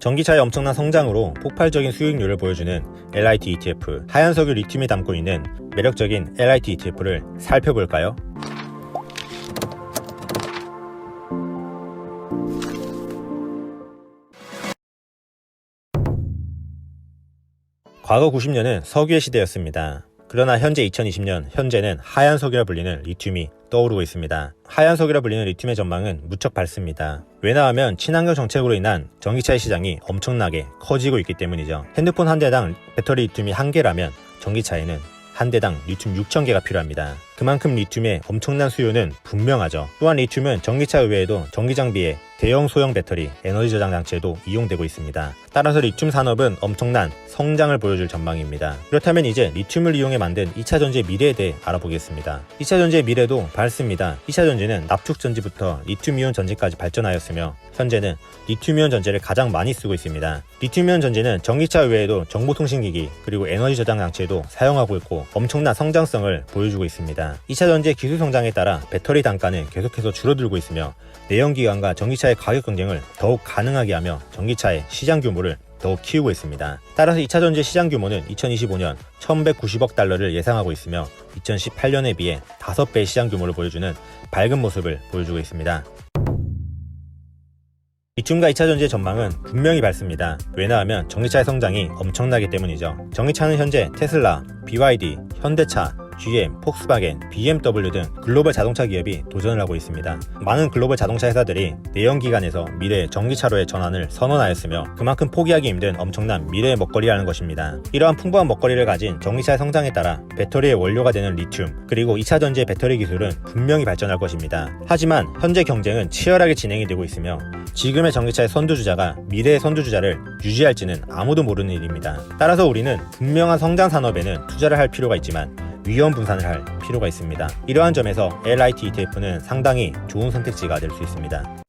전기차의 엄청난 성장으로 폭발적인 수익률을 보여주는 LIT ETF, 하얀 석유 리튬이 담고 있는 매력적인 LIT ETF를 살펴볼까요? 과거 90년은 석유의 시대였습니다. 그러나 현재 2020년, 현재는 하얀 석유라 불리는 리튬이 떠오르고 있습니다. 하얀 석유라 불리는 리튬의 전망은 무척 밝습니다. 왜냐하면 친환경 정책으로 인한 전기차의 시장이 엄청나게 커지고 있기 때문이죠. 핸드폰 한 대당 배터리 리튬이 1개라면 전기차에는 한 대당 리튬 6,000개가 필요합니다. 그만큼 리튬의 엄청난 수요는 분명하죠. 또한 리튬은 전기차 외에도 전기장비에 대형 소형 배터리, 에너지 저장 장치에도 이용되고 있습니다. 따라서 리튬 산업은 엄청난 성장을 보여줄 전망입니다. 그렇다면 이제 리튬을 이용해 만든 2차 전지의 미래에 대해 알아보겠습니다. 2차 전지의 미래도 밝습니다. 2차 전지는 납축 전지부터 리튬이온 전지까지 발전하였으며 현재는 리튬이온 전지를 가장 많이 쓰고 있습니다. 리튬이온 전지는 전기차 외에도 정보통신기기 그리고 에너지 저장 장치에도 사용하고 있고 엄청난 성장성을 보여주고 있습니다. 2차 전지의 기술 성장에 따라 배터리 단가는 계속해서 줄어들고 있으며 내연기관과 전기차의 가격 경쟁을 더욱 가능하게 하며 전기차의 시장 규모를 더욱 키우고 있습니다. 따라서 2차 전지 시장 규모는 2025년 1190억 달러를 예상하고 있으며 2018년에 비해 5배의 시장 규모를 보여주는 밝은 모습을 보여주고 있습니다. 리튬과 2차 전지의 전망은 분명히 밝습니다. 왜냐하면 전기차의 성장이 엄청나기 때문이죠. 전기차는 현재 테슬라, BYD, 현대차, GM, 폭스바겐, BMW 등 글로벌 자동차 기업이 도전을 하고 있습니다. 많은 글로벌 자동차 회사들이 내연기관에서 미래의 전기차로의 전환을 선언하였으며 그만큼 포기하기 힘든 엄청난 미래의 먹거리라는 것입니다. 이러한 풍부한 먹거리를 가진 전기차의 성장에 따라 배터리의 원료가 되는 리튬 그리고 2차 전지의 배터리 기술은 분명히 발전할 것입니다. 하지만 현재 경쟁은 치열하게 진행이 되고 있으며 지금의 전기차의 선두주자가 미래의 선두주자를 유지할지는 아무도 모르는 일입니다. 따라서 우리는 분명한 성장 산업에는 투자를 할 필요가 있지만 위험 분산을 할 필요가 있습니다. 이러한 점에서 LIT ETF는 상당히 좋은 선택지가 될 수 있습니다.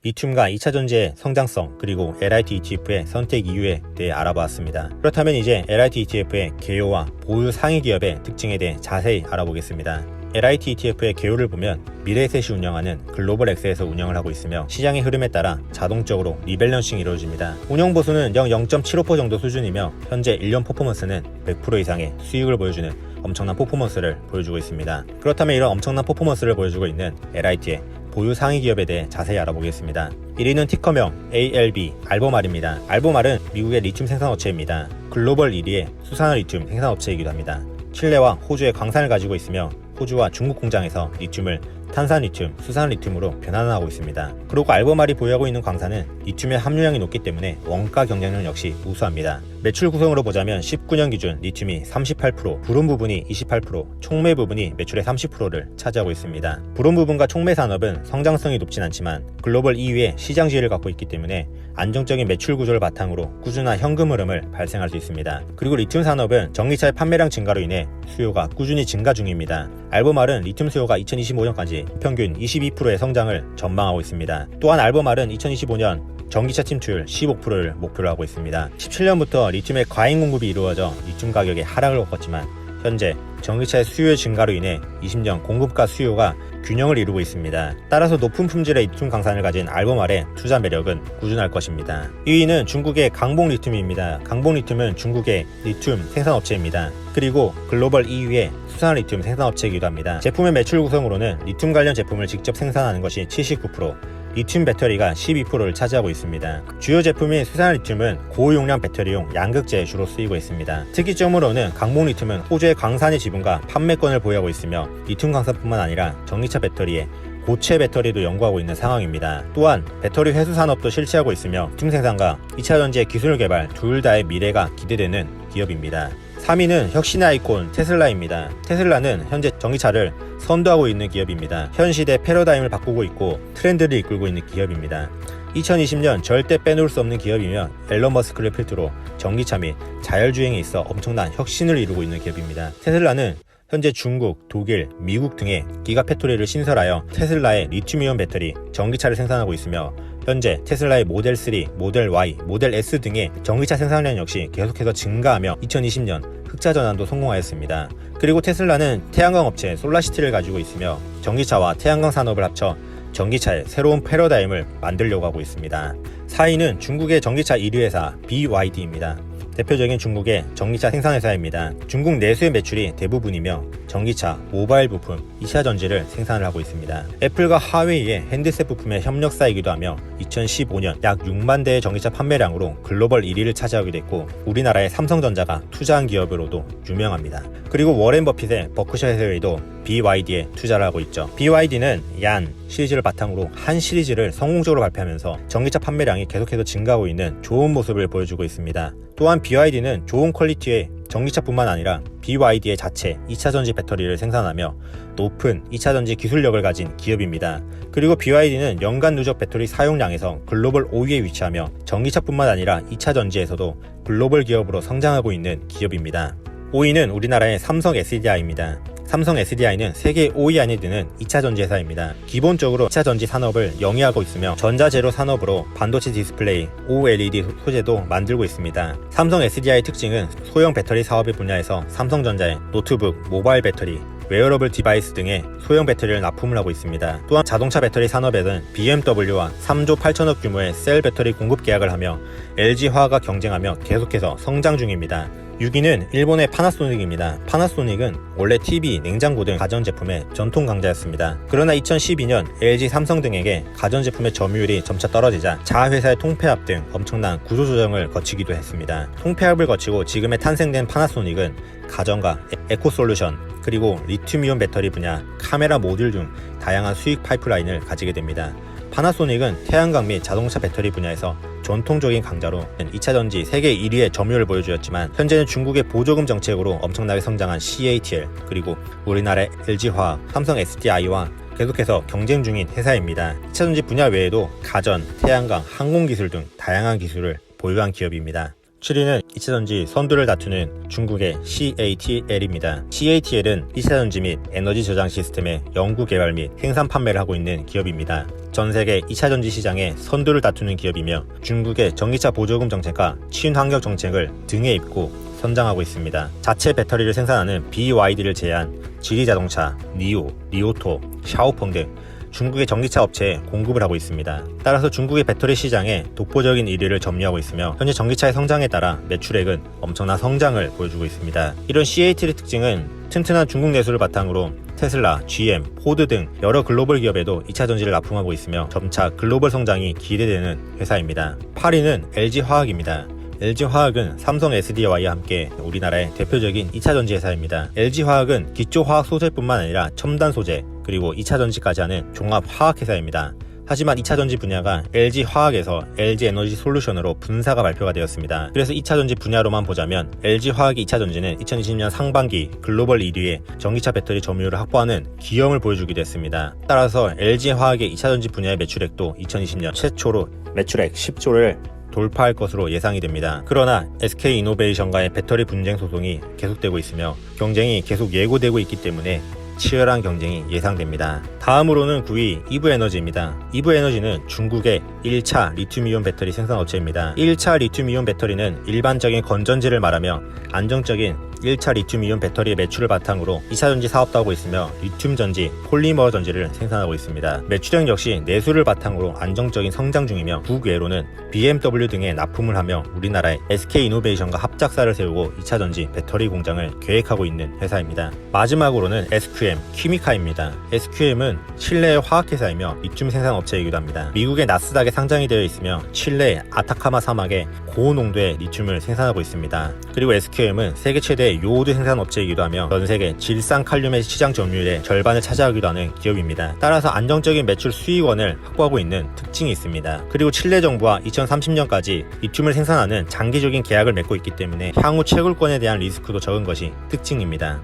리튬과 2차 전지의 성장성 그리고 LIT ETF의 선택 이유에 대해 알아보았습니다. 그렇다면 이제 LIT ETF의 개요와 보유 상위 기업의 특징에 대해 자세히 알아보겠습니다. LIT ETF의 개요를 보면 미래에셋이 운영하는 글로벌 엑스에서 운영을 하고 있으며 시장의 흐름에 따라 자동적으로 리밸런싱이 이루어집니다. 운영 보수는 영 0.75% 정도 수준이며 현재 1년 퍼포먼스는 100% 이상의 수익을 보여주는 엄청난 퍼포먼스를 보여주고 있습니다. 그렇다면 이런 엄청난 퍼포먼스를 보여주고 있는 LIT의 보유 상위 기업에 대해 자세히 알아보겠습니다. 1위는 티커명 ALB 알보말입니다. 알보말은 미국의 리튬 생산업체입니다. 글로벌 1위의 수산화 리튬 생산업체이기도 합니다. 칠레와 호주의 광산을 가지고 있으며 호주와 중국 공장에서 리튬을 탄산 리튬, 수산 리튬으로 변환하고 있습니다. 그리고 알보말이 보유하고 있는 광산은 리튬의 함유량이 높기 때문에 원가 경쟁력 역시 우수합니다. 매출 구성으로 보자면 19년 기준 리튬이 38%, 브롬 부분이 28%, 촉매 부분이 매출의 30%를 차지하고 있습니다. 브롬 부분과 촉매 산업은 성장성이 높진 않지만 글로벌 2위의 시장 지위를 갖고 있기 때문에 안정적인 매출 구조를 바탕으로 꾸준한 현금 흐름을 발생할 수 있습니다. 그리고 리튬 산업은 전기차의 판매량 증가로 인해 수요가 꾸준히 증가 중입니다. 알보말은 리튬 수요가 2025년까지 평균 22%의 성장을 전망하고 있습니다. 또한 알보말은 2025년 전기차 침투율 15%를 목표로 하고 있습니다. 17년부터 리튬의 과잉 공급이 이루어져 리튬 가격의 하락을 겪었지만 현재 전기차의 수요의 증가로 인해 20년 공급과 수요가 균형을 이루고 있습니다. 따라서 높은 품질의 리튬 강산을 가진 알보말의 투자 매력은 꾸준할 것입니다. 2위는 중국의 강봉 리튬입니다. 강봉 리튬은 중국의 리튬 생산업체입니다. 그리고 글로벌 2위의 수산 리튬 생산업체이기도 합니다. 제품의 매출 구성으로는 리튬 관련 제품을 직접 생산하는 것이 79%, 리튬 배터리가 12%를 차지하고 있습니다. 주요 제품인 수산 리튬은 고용량 배터리용 양극재에 주로 쓰이고 있습니다. 특이점으로는 강봉 리튬은 호주의 광산의 지분과 판매권을 보유하고 있으며 리튬 광산뿐만 아니라 전기차 배터리에 고체 배터리도 연구하고 있는 상황입니다. 또한 배터리 회수 산업도 실시하고 있으며 리튬 생산과 2차 전지의 기술 개발 둘 다의 미래가 기대되는 기업입니다. 3위는 혁신의 아이콘 테슬라입니다. 테슬라는 현재 전기차를 선도하고 있는 기업입니다. 현 시대 패러다임을 바꾸고 있고 트렌드를 이끌고 있는 기업입니다. 2020년 절대 빼놓을 수 없는 기업이며 앨런 머스크를 필두로 전기차 및 자율주행에 있어 엄청난 혁신을 이루고 있는 기업입니다. 테슬라는 현재 중국, 독일, 미국 등의 기가팩토리를 신설하여 테슬라의 리튬이온 배터리, 전기차를 생산하고 있으며 현재 테슬라의 모델 3, 모델 Y, 모델 S 등의 전기차 생산량 역시 계속해서 증가하며 2020년 흑자 전환도 성공하였습니다. 그리고 테슬라는 태양광 업체 솔라시티를 가지고 있으며 전기차와 태양광 산업을 합쳐 전기차의 새로운 패러다임을 만들려고 하고 있습니다. 4위는 중국의 전기차 1위 회사 BYD입니다. 대표적인 중국의 전기차 생산회사입니다. 중국 내수의 매출이 대부분이며 전기차, 모바일 부품, 2차 전지를 생산을 하고 있습니다. 애플과 하웨이의 핸드셋 부품의 협력사이기도 하며 2015년 약 6만 대의 전기차 판매량으로 글로벌 1위를 차지하게 됐고 우리나라의 삼성전자가 투자한 기업으로도 유명합니다. 그리고 워렌 버핏의 버크셔 해서웨이도 BYD에 투자를 하고 있죠. BYD는 얀 시리즈를 바탕으로 한 시리즈를 성공적으로 발표하면서 전기차 판매량이 계속해서 증가하고 있는 좋은 모습을 보여주고 있습니다. 또한 BYD는 좋은 퀄리티의 전기차뿐만 아니라 BYD의 자체 2차 전지 배터리를 생산하며 높은 2차 전지 기술력을 가진 기업입니다. 그리고 BYD는 연간 누적 배터리 사용량에서 글로벌 5위에 위치하며 전기차뿐만 아니라 2차 전지에서도 글로벌 기업으로 성장하고 있는 기업입니다. 5위는 우리나라의 삼성 SDI입니다. 삼성 SDI는 세계 5위 안에 드는 2차 전지 회사입니다. 기본적으로 2차 전지 산업을 영위하고 있으며 전자재료 산업으로 반도체 디스플레이, OLED 소재도 만들고 있습니다. 삼성 SDI의 특징은 소형 배터리 사업의 분야에서 삼성전자의 노트북, 모바일 배터리, 웨어러블 디바이스 등의 소형 배터리를 납품을 하고 있습니다. 또한 자동차 배터리 산업에는 BMW와 3조 8천억 규모의 셀 배터리 공급 계약을 하며 LG화학과 경쟁하며 계속해서 성장 중입니다. 6위는 일본의 파나소닉입니다. 파나소닉은 원래 TV, 냉장고 등 가전제품의 전통 강자였습니다. 그러나 2012년 LG, 삼성 등에게 가전제품의 점유율이 점차 떨어지자 자회사의 통폐합 등 엄청난 구조조정을 거치기도 했습니다. 통폐합을 거치고 지금의 탄생된 파나소닉은 가전과 에코솔루션, 그리고 리튬이온 배터리 분야, 카메라 모듈 등 다양한 수익 파이프라인을 가지게 됩니다. 파나소닉은 태양광 및 자동차 배터리 분야에서 전통적인 강자로 2차 전지 세계 1위의 점유율을 보여주었지만 현재는 중국의 보조금 정책으로 엄청나게 성장한 CATL 그리고 우리나라의 LG화학, 삼성 SDI와 계속해서 경쟁 중인 회사입니다. 2차 전지 분야 외에도 가전, 태양광, 항공기술 등 다양한 기술을 보유한 기업입니다. 7위는 2차 전지 선두를 다투는 중국의 CATL입니다. CATL은 2차 전지 및 에너지 저장 시스템의 연구 개발 및 생산 판매를 하고 있는 기업입니다. 전 세계 2차 전지 시장의 선두를 다투는 기업이며 중국의 전기차 보조금 정책과 친환경 정책을 등에 입고 선장하고 있습니다. 자체 배터리를 생산하는 BYD를 제외한 지리자동차, 니오, 리오토, 샤오펑 등 중국의 전기차 업체에 공급을 하고 있습니다. 따라서 중국의 배터리 시장에 독보적인 1위를 점유하고 있으며 현재 전기차의 성장에 따라 매출액은 엄청난 성장을 보여주고 있습니다. 이런 CATL의 특징은 튼튼한 중국 내수를 바탕으로 테슬라, GM, 포드 등 여러 글로벌 기업에도 2차 전지를 납품하고 있으며 점차 글로벌 성장이 기대되는 회사입니다. 8위는 LG화학입니다. LG화학은 삼성 SDI와 함께 우리나라의 대표적인 2차 전지 회사입니다. LG화학은 기초화학 소재뿐만 아니라 첨단 소재, 그리고 2차 전지까지 하는 종합화학회사입니다. 하지만 2차 전지 분야가 LG화학에서 LG에너지 솔루션으로 분사가 발표가 되었습니다. 그래서 2차 전지 분야로만 보자면 LG화학의 2차 전지는 2020년 상반기 글로벌 1위의 전기차 배터리 점유율을 확보하는 기염을 보여주기도 했습니다. 따라서 LG화학의 2차 전지 분야의 매출액도 2020년 최초로 매출액 10조를 돌파할 것으로 예상이 됩니다. 그러나 SK이노베이션과의 배터리 분쟁 소송이 계속되고 있으며 경쟁이 계속 예고되고 있기 때문에 치열한 경쟁이 예상됩니다. 다음으로는 9위 이브에너지입니다. 이브에너지는 중국의 1차 리튬이온 배터리 생산 업체입니다. 1차 리튬이온 배터리는 일반적인 건전지를 말하며 안정적인 1차 리튬이온 배터리의 매출을 바탕으로 2차 전지 사업도 하고 있으며 리튬 전지, 폴리머 전지를 생산하고 있습니다. 매출액 역시 내수를 바탕으로 안정적인 성장 중이며 국외로는 BMW 등에 납품을 하며 우리나라의 SK이노베이션과 합작사를 세우고 2차 전지 배터리 공장을 계획하고 있는 회사입니다. 마지막으로는 SQM, 퀴미카입니다. SQM은 칠레의 화학회사이며 리튬 생산 업체이기도 합니다. 미국의 나스닥에 상장이 되어 있으며 칠레 아타카마 사막에 고농도의 리튬을 생산하고 있습니다. 그리고 SQM은 세계 최대 요오드 생산 업체이기도 하며 전 세계 질산칼륨의 시장 점유율의 절반을 차지하기도 하는 기업입니다. 따라서 안정적인 매출 수익원을 확보하고 있는 특징이 있습니다. 그리고 칠레 정부와 2030년까지 리튬을 생산하는 장기적인 계약을 맺고 있기 때문에 향후 채굴권에 대한 리스크도 적은 것이 특징입니다.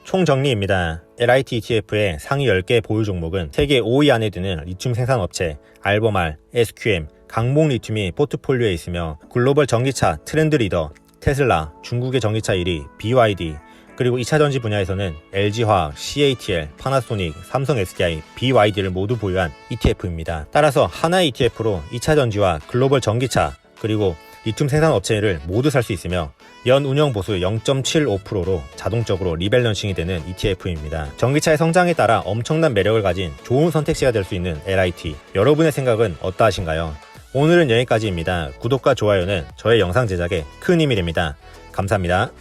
총정리입니다. LIT ETF의 상위 10개 보유 종목은 세계 5위 안에 드는 리튬 생산업체 알버말, SQM, 강봉 리튬이 포트폴리오에 있으며 글로벌 전기차 트렌드 리더 테슬라, 중국의 전기차 1위 BYD, 그리고 2차 전지 분야에서는 LG화학, CATL, 파나소닉, 삼성 SDI, BYD를 모두 보유한 ETF입니다. 따라서 하나의 ETF로 2차 전지와 글로벌 전기차, 그리고 리튬 생산 업체를 모두 살 수 있으며 연 운영 보수 0.75%로 자동적으로 리밸런싱이 되는 ETF입니다. 전기차의 성장에 따라 엄청난 매력을 가진 좋은 선택지가 될 수 있는 LIT. 여러분의 생각은 어떠하신가요? 오늘은 여기까지입니다. 구독과 좋아요는 저의 영상 제작에 큰 힘이 됩니다. 감사합니다.